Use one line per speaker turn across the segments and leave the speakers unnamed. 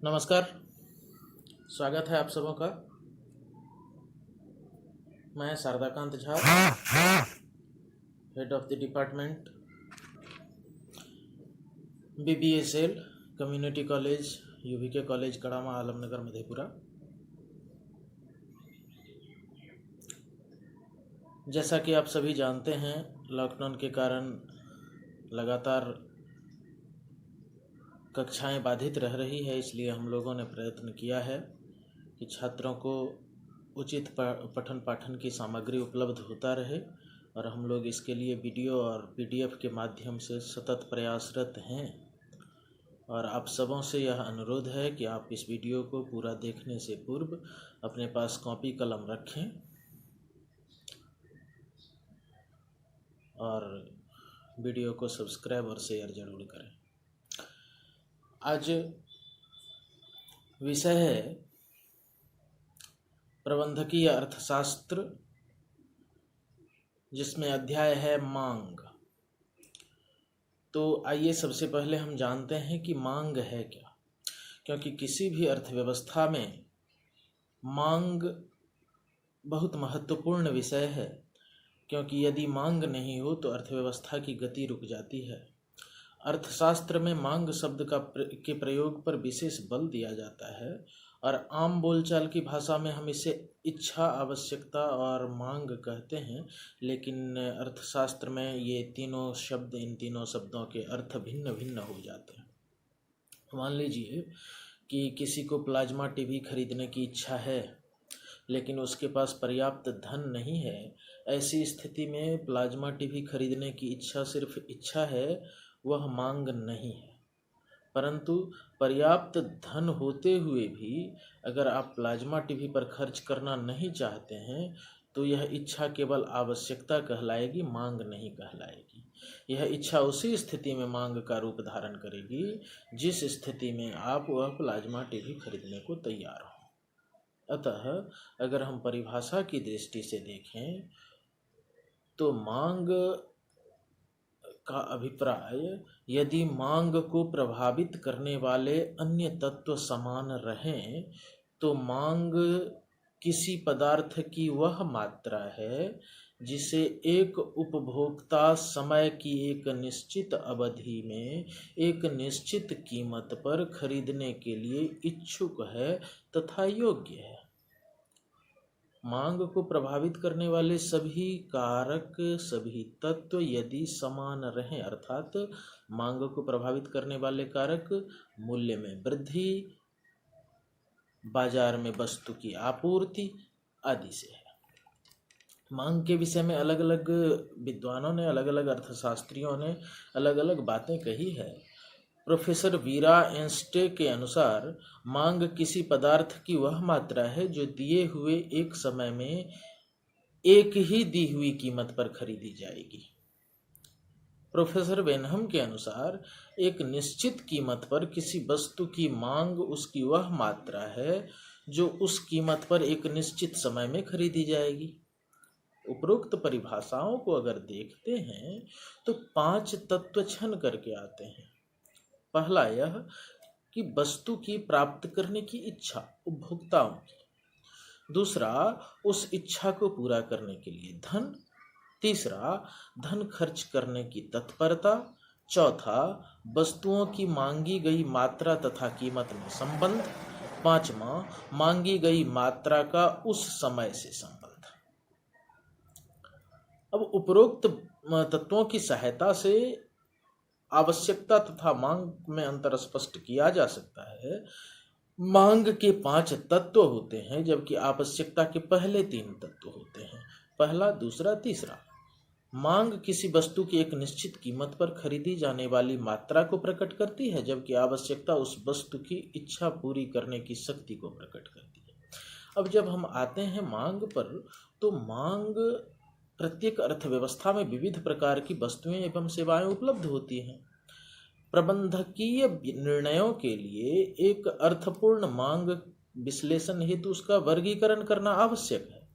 नमस्कार। स्वागत है आप सबों का। मैं Sharadakant Jha, head of the department BBA community college UVK college Karama Alamnagar Madhepura. जैसा कि आप सभी जानते हैं, लॉकडाउन के कारण लगातार कक्षाएं बाधित रह रही है, इसलिए हम लोगों ने प्रयत्न किया है कि छात्रों को उचित पठन पाठन की सामग्री उपलब्ध होता रहे और हम लोग इसके लिए वीडियो और PDF के माध्यम से सतत प्रयासरत हैं। और आप सबों से यह अनुरोध है कि आप इस वीडियो को पूरा देखने से पूर्व अपने पास कॉपी कलम रखें और वीडियो को सब्सक्राइब और शेयर जरूर करें। आज विषय है प्रबंधकीय अर्थशास्त्र, जिसमें अध्याय है मांग। तो आइए सबसे पहले हम जानते हैं कि मांग है क्या, क्योंकि किसी भी अर्थव्यवस्था में मांग बहुत महत्वपूर्ण विषय है, क्योंकि यदि मांग नहीं हो तो अर्थव्यवस्था की गति रुक जाती है। अर्थशास्त्र में मांग शब्द के प्रयोग पर विशेष बल दिया जाता है और आम बोलचाल की भाषा में हम इसे इच्छा, आवश्यकता और मांग कहते हैं, लेकिन अर्थशास्त्र में ये तीनों शब्द, इन तीनों शब्दों के अर्थ भिन्न भिन्न हो जाते हैं। मान लीजिए कि किसी को प्लाज्मा टीवी खरीदने की इच्छा है, लेकिन उसके पास पर्याप्त धन नहीं है। ऐसी स्थिति में प्लाज्मा टीवी खरीदने की इच्छा सिर्फ इच्छा है, वह मांग नहीं है। परंतु पर्याप्त धन होते हुए भी अगर आप प्लाज्मा टीवी पर खर्च करना नहीं चाहते हैं तो यह इच्छा केवल आवश्यकता कहलाएगी, मांग नहीं कहलाएगी। यह इच्छा उसी स्थिति में मांग का रूप धारण करेगी जिस स्थिति में आप वह प्लाज्मा टीवी खरीदने को तैयार हो। अतः अगर हम परिभाषा की दृष्टि से देखें तो मांग का अभिप्राय, यदि मांग को प्रभावित करने वाले अन्य तत्व समान रहें तो मांग किसी पदार्थ की वह मात्रा है जिसे एक उपभोक्ता समय की एक निश्चित अवधि में एक निश्चित कीमत पर खरीदने के लिए इच्छुक है तथा योग्य है। मांग को प्रभावित करने वाले सभी कारक, सभी तत्व यदि समान रहें, अर्थात मांग को प्रभावित करने वाले कारक मूल्य में वृद्धि, बाजार में वस्तु की आपूर्ति आदि से है। मांग के विषय में अलग अलग विद्वानों ने, अलग अलग अर्थशास्त्रियों ने अलग अलग बातें कही है। प्रोफेसर वीरा एंस्टे के अनुसार मांग किसी पदार्थ की वह मात्रा है जो दिए हुए एक समय में एक ही दी हुई कीमत पर खरीदी जाएगी। प्रोफेसर वेनहम के अनुसार एक निश्चित कीमत पर किसी वस्तु की मांग उसकी वह मात्रा है जो उस कीमत पर एक निश्चित समय में खरीदी जाएगी। उपरोक्त परिभाषाओं को अगर देखते हैं तो 5 तत्व छन करके आते हैं। पहला यह कि वस्तु की प्राप्त करने की इच्छा उपभोक्ताओं की। दूसरा, उस इच्छा को पूरा करने के लिए धन। तीसरा, धन खर्च करने की तत्परता। चौथा, वस्तुओं की मांगी गई मात्रा तथा कीमत में संबंध। पांचवा, मांगी गई मात्रा का उस समय से संबंध। अब उपरोक्त तत्वों की सहायता से आवश्यकता तथा मांग में अंतर स्पष्ट किया जा सकता है। मांग के 5 तत्व होते हैं, जबकि आवश्यकता के पहले 3 तत्व होते हैं, पहला, दूसरा, तीसरा। मांग किसी वस्तु की एक निश्चित कीमत पर खरीदी जाने वाली मात्रा को प्रकट करती है, जबकि आवश्यकता उस वस्तु की इच्छा पूरी करने की शक्ति को प्रकट करती है। अब जब हम आते हैं मांग पर, तो मांग प्रत्येक अर्थव्यवस्था में विविध प्रकार की वस्तुएं एवं सेवाएं उपलब्ध होती हैं। प्रबंधकीय निर्णयों के लिए एक अर्थपूर्ण मांग विश्लेषण हेतु उसका वर्गीकरण करना आवश्यक है।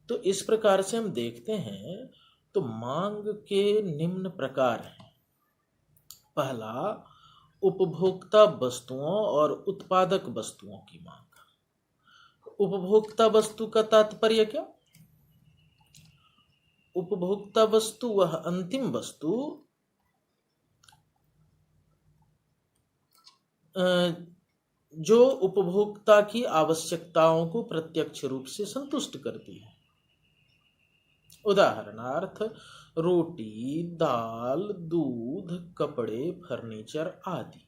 तो इस प्रकार से हम देखते हैं तो मांग के निम्न प्रकार हैं। पहला, उपभोक्ता वस्तुओं और उत्पादक वस्तुओं की मांग। उपभोक्ता वस्तु का तात्पर्य क्या? उपभोक्ता वस्तु वह अंतिम वस्तु जो उपभोक्ता की आवश्यकताओं को प्रत्यक्ष रूप से संतुष्ट करती है। उदाहरणार्थ रोटी, दाल, दूध, कपड़े, फर्नीचर आदि।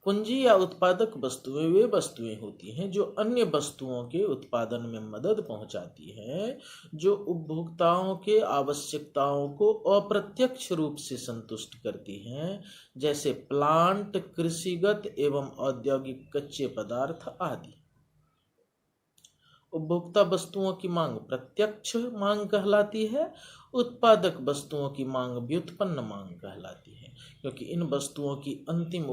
पूंजी या उत्पादक वस्तुएं वे वस्तुएं होती हैं जो अन्य वस्तुओं के उत्पादन में मदद पहुंचाती हैं, जो उपभोक्ताओं के आवश्यकताओं को अप्रत्यक्ष रूप से संतुष्ट करती हैं, जैसे प्लांट, कृषिगत एवं औद्योगिक कच्चे पदार्थ आदि। उपभोक्ता वस्तुओं की मांग प्रत्यक्ष मांग कहलाती है, उत्पादक वस्तुओं की मांग व्युत्पन्न मांग कहलाती है, क्योंकि इन वस्तुओं की अंतिम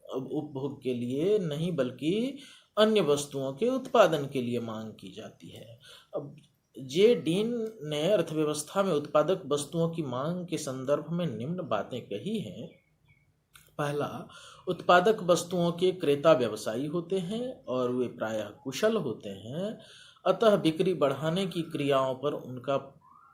उपभोग के लिए नहीं बल्कि अन्य वस्तुओं के उत्पादन के लिए मांग की जाती है। अब जे डीन ने अर्थव्यवस्था में उत्पादक वस्तुओं की मांग के संदर्भ में निम्न बातें कही हैं। पहला, उत्पादक वस्तुओं के क्रेता व्यवसायी होते हैं और वे प्रायः कुशल होते हैं, अतः बिक्री बढ़ाने की क्रियाओं पर उनका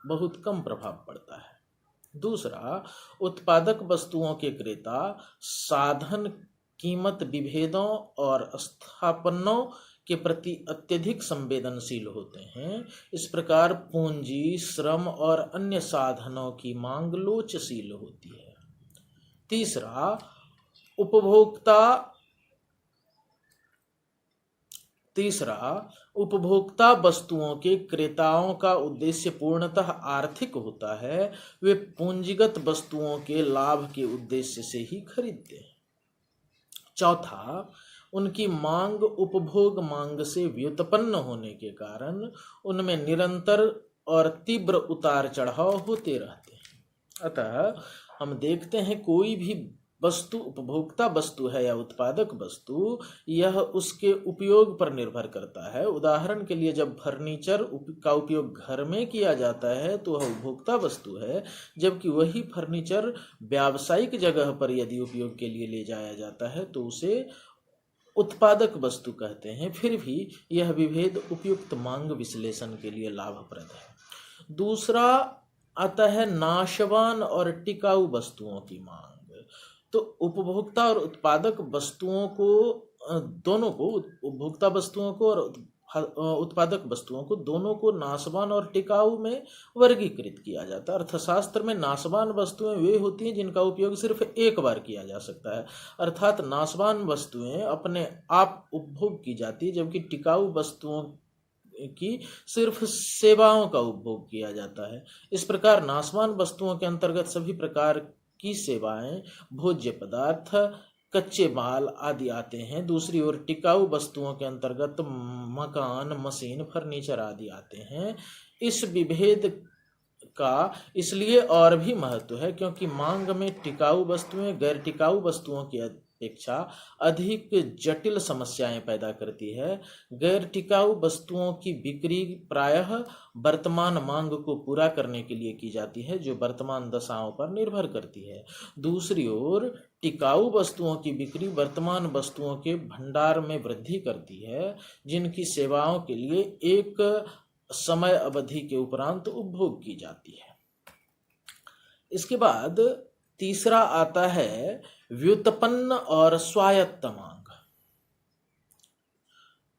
बहुत कम प्रभाव पड़ता है। दूसरा, उत्पादक वस्तुओं के क्रेता साधन, कीमत विभेदों और स्थापनों के प्रति अत्यधिक संवेदनशील होते हैं। इस प्रकार पूंजी, श्रम और अन्य साधनों की मांग लोचशील होती है। तीसरा, उपभोक्ता वस्तुओं के क्रेताओं का उद्देश्य पूर्णतः आर्थिक होता है। वे पूंजीगत वस्तुओं के लाभ के उद्देश्य से ही खरीदते हैं। चौथा, उनकी मांग उपभोग मांग से व्युत्पन्न होने के कारण उनमें निरंतर और तीव्र उतार चढ़ाव होते रहते हैं। अतः हम देखते हैं कोई भी वस्तु उपभोक्ता वस्तु है या उत्पादक वस्तु, यह उसके उपयोग पर निर्भर करता है। उदाहरण के लिए जब फर्नीचर का उपयोग घर में किया जाता है तो वह उपभोक्ता वस्तु है, जबकि वही फर्नीचर व्यावसायिक जगह पर यदि उपयोग के लिए ले जाया जाता है तो उसे उत्पादक वस्तु कहते हैं। फिर भी यह विभेद उपयुक्त मांग विश्लेषण के लिए लाभप्रद है। दूसरा आता है नाशवान और टिकाऊ वस्तुओं की मांग। तो उपभोक्ता और उत्पादक वस्तुओं को दोनों को, उपभोक्ता वस्तुओं को और उत्पादक वस्तुओं को दोनों को नाशवान और टिकाऊ में वर्गीकृत किया जाता है। अर्थशास्त्र में नाशवान वस्तुएं वे होती हैं जिनका उपयोग सिर्फ एक बार किया जा सकता है, अर्थात नाशवान वस्तुएं अपने आप उपभोग की जाती है, जबकि टिकाऊ वस्तुओं की सिर्फ सेवाओं का उपभोग किया जाता है। इस प्रकार नाशवान वस्तुओं के अंतर्गत सभी प्रकार की सेवाएं, भोज्य पदार्थ, कच्चे माल आदि आते हैं। दूसरी ओर टिकाऊ वस्तुओं के अंतर्गत मकान, मशीन, फर्नीचर आदि आते हैं। इस विभेद का इसलिए और भी महत्व है क्योंकि मांग में टिकाऊ वस्तुएं गैर टिकाऊ वस्तुओं की अपेक्षा अधिक जटिल समस्याएं पैदा करती है। गैर टिकाऊ वस्तुओं की बिक्री प्रायः वर्तमान मांग को पूरा करने के लिए की जाती है, जो वर्तमान दशाओं पर निर्भर करती है। दूसरी ओर टिकाऊ वस्तुओं की बिक्री वर्तमान वस्तुओं के भंडार में वृद्धि करती है, जिनकी सेवाओं के लिए एक समय अवधि के उपरांत उपभोग की जाती है। इसके बाद तीसरा आता है व्युत्पन्न और स्वायत्त मांग।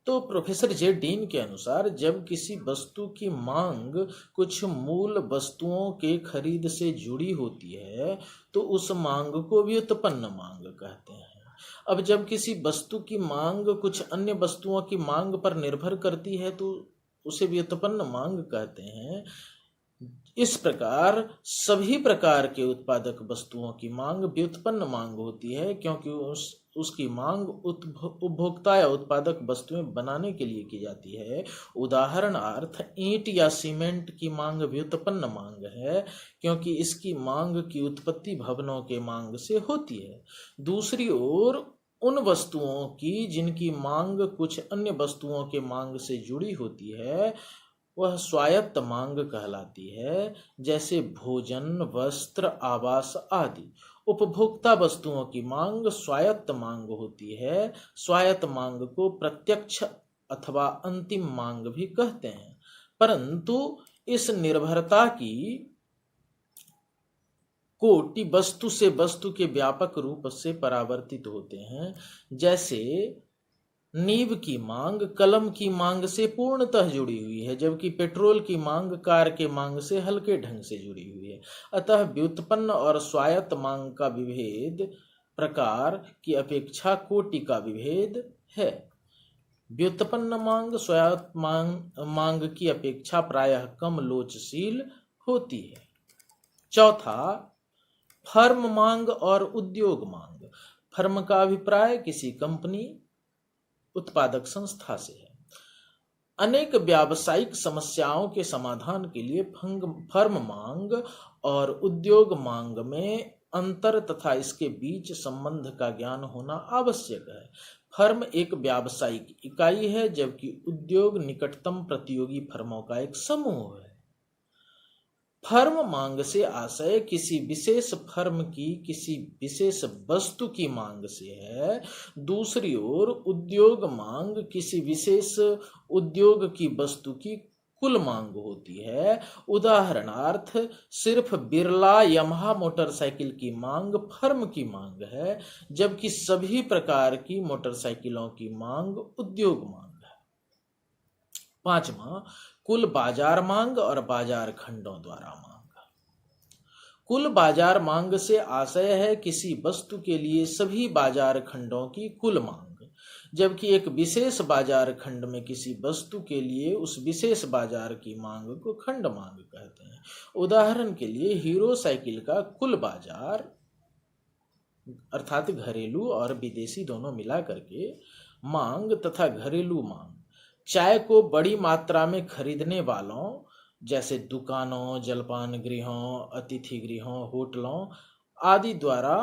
तो प्रोफेसर जे डीन के अनुसार जब किसी वस्तु की मांग कुछ मूल वस्तुओं के खरीद से जुड़ी होती है तो उस मांग को व्युत्पन्न मांग कहते हैं। अब जब किसी वस्तु की मांग कुछ अन्य वस्तुओं की मांग पर निर्भर करती है तो उसे व्युत्पन्न मांग कहते हैं। इस प्रकार सभी प्रकार के उत्पादक वस्तुओं की मांग व्युत्पन्न मांग होती है, क्योंकि उसकी मांग उपभोक्ता या उत्पादक वस्तुएं बनाने के लिए की जाती है। उदाहरणार्थ ईंट या सीमेंट की मांग व्युत्पन्न मांग है, क्योंकि इसकी मांग की उत्पत्ति भवनों के मांग से होती है। दूसरी ओर उन वस्तुओं की जिनकी मांग कुछ अन्य वस्तुओं के मांग से जुड़ी होती है, वह स्वायत्त मांग कहलाती है, जैसे भोजन, वस्त्र, आवास आदि। उपभोक्ता वस्तुओं की मांग स्वायत्त मांग होती है। स्वायत्त मांग को प्रत्यक्ष अथवा अंतिम मांग भी कहते हैं, परंतु इस निर्भरता की कोटि वस्तु से वस्तु के व्यापक रूप से परावर्तित होते हैं। जैसे नीब की मांग कलम की मांग से पूर्णतः जुड़ी हुई है, जबकि पेट्रोल की मांग कार के मांग से हल्के ढंग से जुड़ी हुई है। अतः व्युत्पन्न और स्वायत्त मांग का विभेद प्रकार की अपेक्षा कोटि का विभेद है। व्युत्पन्न मांग स्वायत्त मांग की अपेक्षा प्रायः कम लोचशील होती है। चौथा, फर्म मांग और उद्योग मांग। फर्म का अभिप्राय किसी कंपनी, उत्पादक संस्था से है। अनेक व्यावसायिक समस्याओं के समाधान के लिए फर्म मांग और उद्योग मांग में अंतर तथा इसके बीच संबंध का ज्ञान होना आवश्यक है। फर्म एक व्यावसायिक इकाई है, जबकि उद्योग निकटतम प्रतियोगी फर्मों का एक समूह है। फर्म मांग से आशय किसी विशेष फर्म की किसी विशेष वस्तु की मांग से है। दूसरी ओर उद्योग मांग किसी विशेष उद्योग की वस्तु की कुल मांग होती है। उदाहरणार्थ, सिर्फ बिरला यामाहा मोटरसाइकिल की मांग फर्म की मांग है, जबकि सभी प्रकार की मोटरसाइकिलों की मांग उद्योग मांग है। पांचवा, कुल बाजार मांग और बाजार खंडों द्वारा मांग। कुल बाजार मांग से आशय है किसी वस्तु के लिए सभी बाजार खंडों की कुल मांग, जबकि एक विशेष बाजार खंड में किसी वस्तु के लिए उस विशेष बाजार की मांग को खंड मांग कहते हैं। उदाहरण के लिए हीरो साइकिल का कुल बाजार अर्थात घरेलू और विदेशी दोनों मिला करके मांग तथा घरेलू मांग चाय को बड़ी मात्रा में खरीदने वालों जैसे दुकानों, जलपान गृहों, अतिथि गृहों, होटलों आदि द्वारा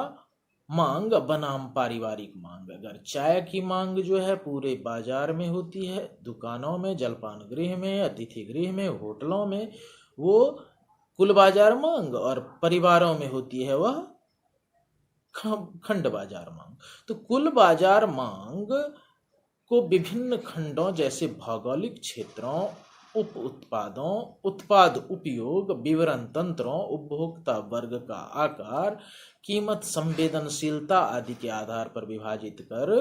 मांग बनाम पारिवारिक मांग। अगर चाय की मांग जो है पूरे बाजार में होती है, दुकानों में, जलपान गृह में, अतिथि गृह में, होटलों में, वो कुल बाजार मांग, और परिवारों में होती है वह खंड बाजार मांग। तो कुल बाजार मांग को विभिन्न खंडों जैसे भौगोलिक क्षेत्रों, उप उत्पादों, उत्पाद उपयोग, विवरण तंत्रों, उपभोक्ता वर्ग का आकार, कीमत, संवेदनशीलता आदि के आधार पर विभाजित कर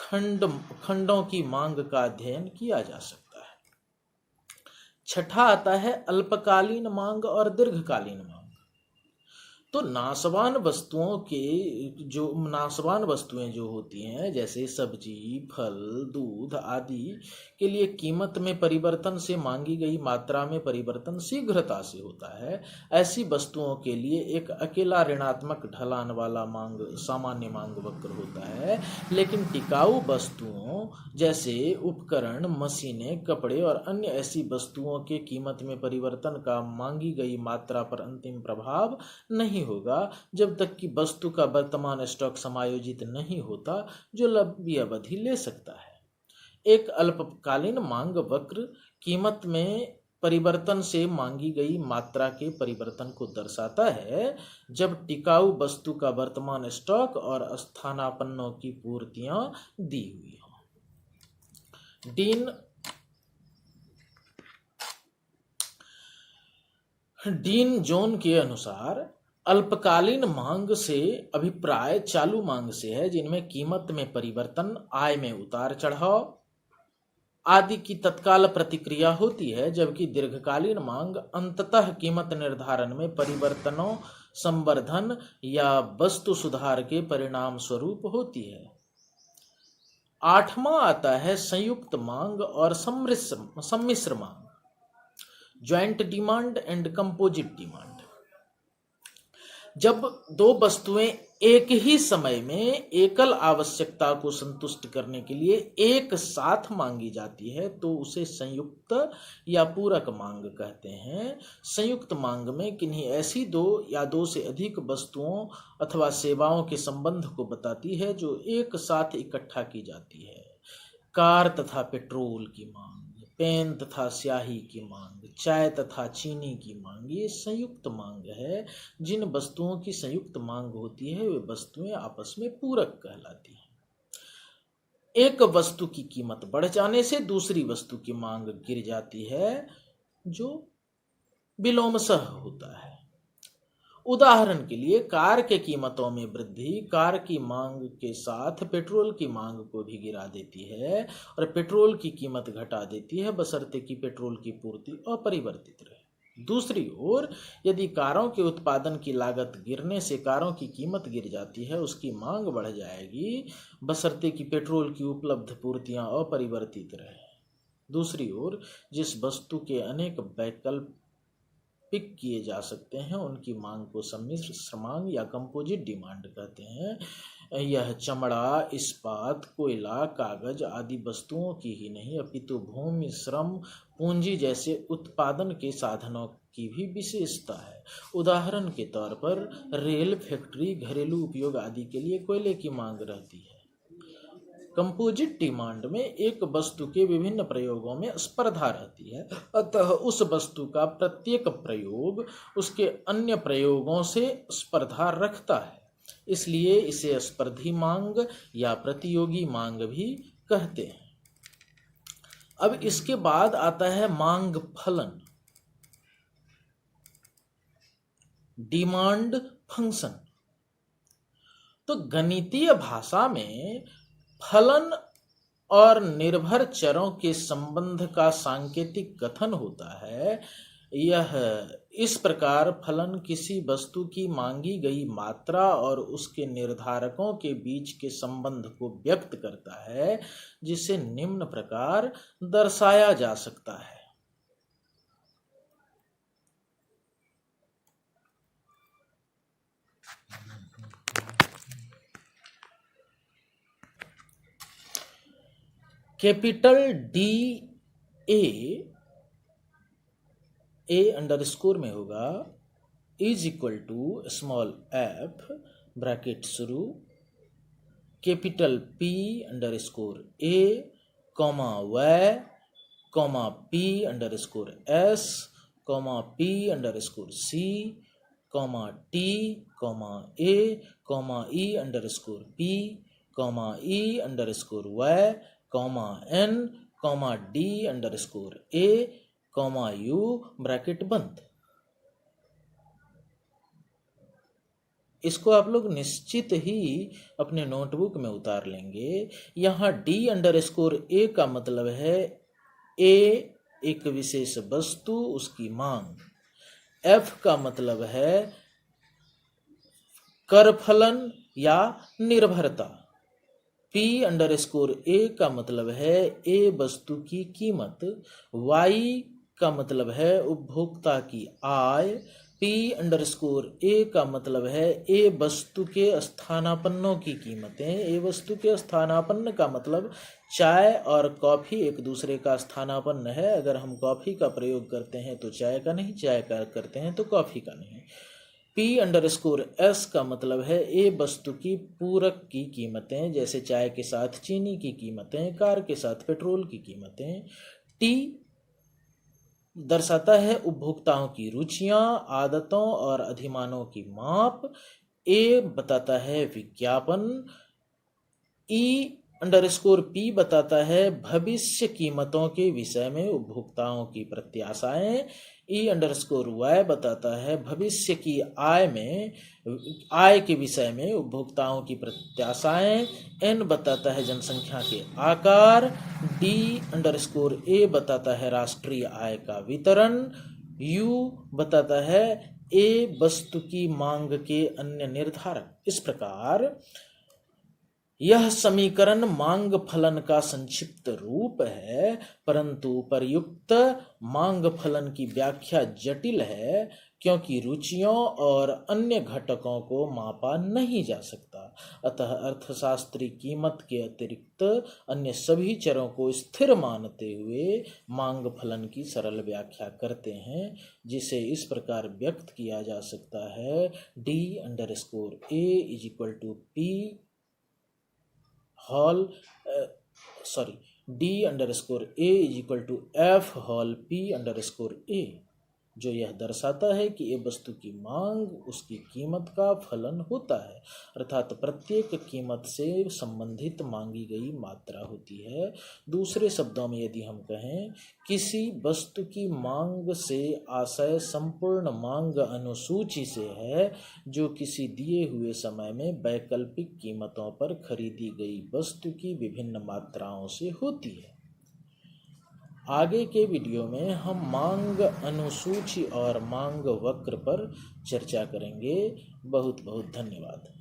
खंडों की मांग का अध्ययन किया जा सकता है। छठा आता है अल्पकालीन मांग और दीर्घकालीन मांग। तो नाशवान वस्तुएं जो होती हैं जैसे सब्जी, फल, दूध आदि के लिए कीमत में परिवर्तन से मांगी गई मात्रा में परिवर्तन शीघ्रता से होता है। ऐसी वस्तुओं के लिए एक अकेला ऋणात्मक ढलान वाला मांग सामान्य मांग वक्र होता है, लेकिन टिकाऊ वस्तुओं जैसे उपकरण, मशीनें, कपड़े और अन्य ऐसी वस्तुओं के कीमत में परिवर्तन का मांगी गई मात्रा पर अंतिम प्रभाव नहीं होगा जब तक कि वस्तु का वर्तमान स्टॉक समायोजित नहीं होता जो लंबी अवधि ले सकता है। एक अल्पकालीन मांग वक्र कीमत में परिवर्तन से मांगी गई मात्रा के परिवर्तन को दर्शाता है जब टिकाऊ वस्तु का वर्तमान स्टॉक और स्थानापन्नों की पूर्तियां दी हुई हो। डीन जोन के अनुसार अल्पकालीन मांग से अभिप्राय चालू मांग से है, जिनमें कीमत में परिवर्तन, आय में उतार चढ़ाव आदि की तत्काल प्रतिक्रिया होती है, जबकि दीर्घकालीन मांग अंततः कीमत निर्धारण में परिवर्तनों, संवर्धन या वस्तु सुधार के परिणाम स्वरूप होती है। आठवां आता है संयुक्त मांग और सम्मिश्र मांग, joint demand and composite demand. जब दो वस्तुएं एक ही समय में एकल आवश्यकता को संतुष्ट करने के लिए एक साथ मांगी जाती है तो उसे संयुक्त या पूरक मांग कहते हैं। संयुक्त मांग में किन्हीं ऐसी दो या दो से अधिक वस्तुओं अथवा सेवाओं के संबंध को बताती है जो एक साथ इकट्ठा की जाती है। कार तथा पेट्रोल की मांग, पेन तथा स्याही की मांग, चाय तथा चीनी की मांग, ये संयुक्त मांग है। जिन वस्तुओं की संयुक्त मांग होती है वे वस्तुएं आपस में पूरक कहलाती हैं। एक वस्तु की कीमत बढ़ जाने से दूसरी वस्तु की मांग गिर जाती है, जो विलोमशः होता है। उदाहरण के लिए कार के कीमतों में वृद्धि कार की मांग के साथ पेट्रोल की मांग को भी गिरा देती है और पेट्रोल की कीमत घटा देती है, बशर्ते कि पेट्रोल की पूर्ति अपरिवर्तित रहे। दूसरी ओर यदि कारों के उत्पादन की लागत गिरने से कारों की कीमत गिर जाती है, उसकी मांग बढ़ जाएगी, बशर्ते कि पेट्रोल की उपलब्ध पूर्तियां अपरिवर्तित रहे। दूसरी ओर जिस वस्तु के अनेक वैकल्प पिक किए जा सकते हैं उनकी मांग को सम्मिश्र मांग या कंपोजिट डिमांड कहते हैं। यह चमड़ा, इस्पात, कोयला, कागज आदि वस्तुओं की ही नहीं अपितु भूमि, श्रम, पूंजी जैसे उत्पादन के साधनों की भी विशेषता है। उदाहरण के तौर पर रेल, फैक्ट्री, घरेलू उपयोग आदि के लिए कोयले की मांग रहती है। कंपोजिट डिमांड में एक वस्तु के विभिन्न प्रयोगों में स्पर्धा रहती है, अतः उस वस्तु का प्रत्येक प्रयोग उसके अन्य प्रयोगों से स्पर्धा रखता है, इसलिए इसे स्पर्धी मांग या प्रतियोगी मांग भी कहते हैं। अब इसके बाद आता है मांग फलन, डिमांड फंक्शन। तो गणितीय भाषा में फलन और निर्भर चरों के संबंध का सांकेतिक कथन होता है। यह इस प्रकार फलन किसी वस्तु की मांगी गई मात्रा और उसके निर्धारकों के बीच के संबंध को व्यक्त करता है, जिसे निम्न प्रकार दर्शाया जा सकता है। कैपिटल डी ए अंडरस्कोर में होगा is equal to small F bracket शुरू capital P underscore A comma Y comma P underscore S comma P underscore C comma T comma A comma E underscore P comma E underscore Y comma N comma D underscore A comma U bracket बंद। इसको आप लोग निश्चित ही अपने notebook में उतार लेंगे। यहाँ डी अंडरस्कोर ए का मतलब है ए एक विशेष वस्तु, उसकी मांग। एफ का मतलब है कर फलन या निर्भरता। पी अंडरस्कोर ए का मतलब है ए वस्तु की कीमत। वाई का मतलब है उपभोक्ता की आय। पी अंडरस्कोर ए का मतलब है ए वस्तु के स्थानापन्नों की कीमतें। ए वस्तु के स्थानापन्न का मतलब चाय और कॉफ़ी एक दूसरे का स्थानापन्न है। अगर हम कॉफ़ी का प्रयोग करते हैं तो चाय का नहीं, चाय का करते हैं तो कॉफ़ी का नहीं। पी अंडरस्कोर एस का मतलब है ए वस्तु की पूरक की कीमतें, जैसे चाय के साथ चीनी की कीमतें, कार के साथ पेट्रोल की कीमतें। टी दर्शाता है उपभोक्ताओं की रुचियां, आदतों और अधिमानों की माप। ए बताता है विज्ञापन। ई अंडरस्कोर पी बताता है भविष्य कीमतों के विषय में उपभोक्ताओं की प्रत्याशाएं। ई अंडरस्कोर वाई बताता है भविष्य की आय के विषय में उपभोक्ताओं की प्रत्याशाएं। एन बताता है जनसंख्या के आकार। डी अंडरस्कोर ए बताता है राष्ट्रीय आय का वितरण। यू बताता है ए वस्तु की मांग के अन्य निर्धारक। इस प्रकार यह समीकरण मांग फलन का संक्षिप्त रूप है, परंतु उपर्युक्त मांग फलन की व्याख्या जटिल है, क्योंकि रुचियों और अन्य घटकों को मापा नहीं जा सकता। अतः अर्थशास्त्री कीमत के अतिरिक्त अन्य सभी चरों को स्थिर मानते हुए मांग फलन की सरल व्याख्या करते हैं, जिसे इस प्रकार व्यक्त किया जा सकता है। D underscore A is equal to P D_A=F_P_A, जो यह दर्शाता है कि ये वस्तु की मांग उसकी कीमत का फलन होता है, अर्थात प्रत्येक कीमत से संबंधित मांगी गई मात्रा होती है। दूसरे शब्दों में यदि हम कहें, किसी वस्तु की मांग से आशय संपूर्ण मांग अनुसूची से है, जो किसी दिए हुए समय में वैकल्पिक कीमतों पर खरीदी गई वस्तु की विभिन्न मात्राओं से होती है। आगे के वीडियो में हम मांग अनुसूची और मांग वक्र पर चर्चा करेंगे। बहुत बहुत धन्यवाद।